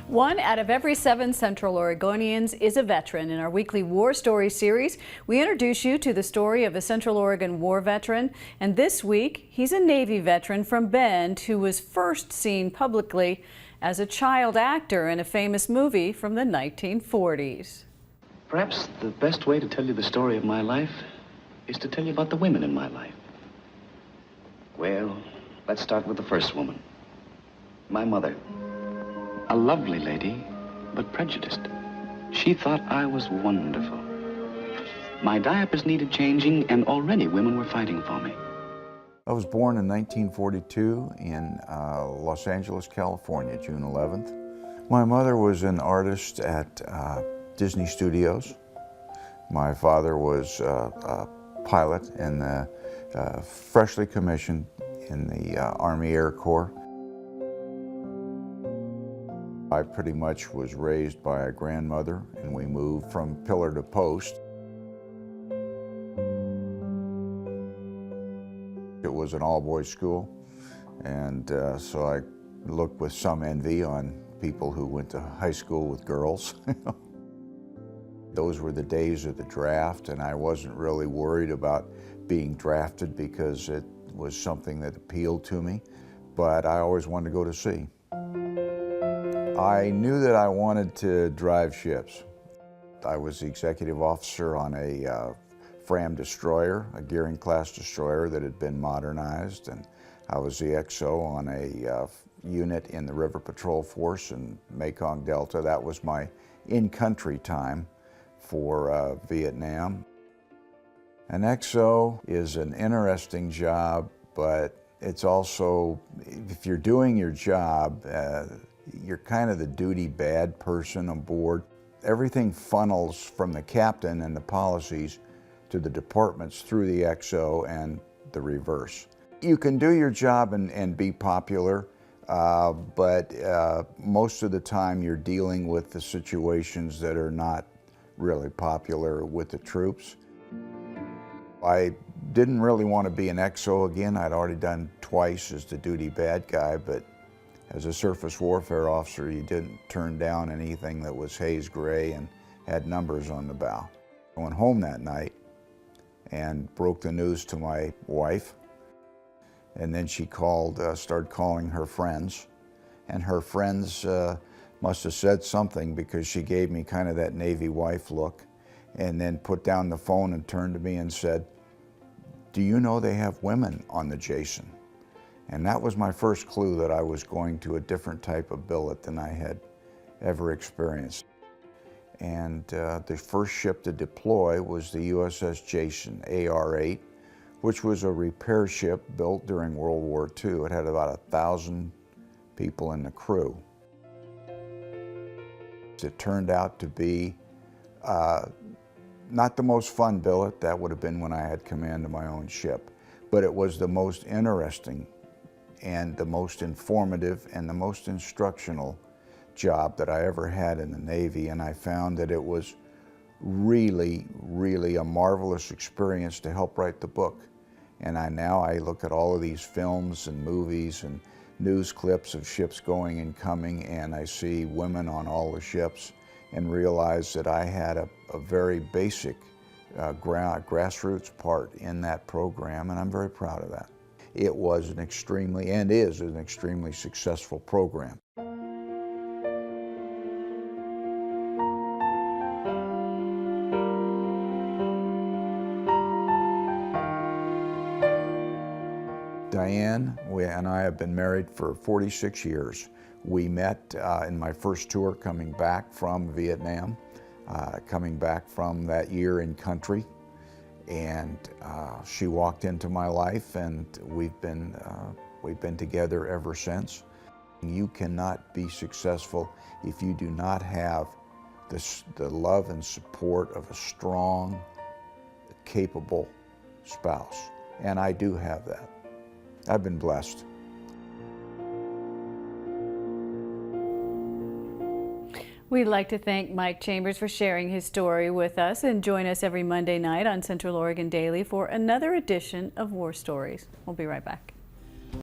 One out of every 7 Central Oregonians is a veteran. In our weekly War Story series, we introduce you to the story of a Central Oregon war veteran. And this week, he's a Navy veteran from Bend who was first seen publicly as a child actor in a famous movie from the 1940s. Perhaps the best way to tell you the story of my life is to tell you about the women in my life. Well, let's start with the first woman, my mother. A lovely lady, but prejudiced. She thought I was wonderful. My diapers needed changing, and already women were fighting for me. I was born in 1942 in Los Angeles, California, June 11th. My mother was an artist at Disney Studios. My father was a pilot in the freshly commissioned in the Army Air Corps. I pretty much was raised by a grandmother, and we moved from pillar to post. It was an all-boys school, and so I looked with some envy on people who went to high school with girls. Those were the days of the draft, and I wasn't really worried about being drafted because it was something that appealed to me, but I always wanted to go to sea. I knew that I wanted to drive ships. I was the executive officer on a Fram destroyer, a Gearing-class destroyer that had been modernized, and I was the XO on a unit in the River Patrol Force in Mekong Delta. That was my in-country time for Vietnam. An XO is an interesting job, but it's also, if you're doing your job, you're kind of the duty bad person aboard. Everything funnels from the captain and the policies to the departments through the XO and the reverse. You can do your job and be popular, but most of the time you're dealing with the situations that are not really popular with the troops. I didn't really want to be an XO again. I'd already done twice as the duty bad guy, but as a surface warfare officer, you didn't turn down anything that was haze gray and had numbers on the bow. I went home that night and broke the news to my wife, and then she started calling her friends, and her friends must have said something because she gave me kind of that Navy wife look, and then put down the phone and turned to me and said, "Do you know they have women on the Jason?" And that was my first clue that I was going to a different type of billet than I had ever experienced. And the first ship to deploy was the USS Jason, AR-8, which was a repair ship built during World War II. It had about 1,000 people in the crew. It turned out to be not the most fun billet. That would have been when I had command of my own ship, but it was the most interesting and the most informative and the most instructional job that I ever had in the Navy, and I found that it was really, really a marvelous experience to help write the book. And now I look at all of these films and movies and news clips of ships going and coming, and I see women on all the ships and realize that I had a very basic grassroots part in that program, and I'm very proud of that. It was an extremely, and is an extremely successful program. Diane and I have been married for 46 years. We met in my first tour coming back from Vietnam, coming back from that year in country. And she walked into my life, and we've been together ever since. You cannot be successful if you do not have the love and support of a strong, capable spouse. And I do have that. I've been blessed. We'd like to thank Mike Chambers for sharing his story with us, and join us every Monday night on Central Oregon Daily for another edition of War Stories. We'll be right back.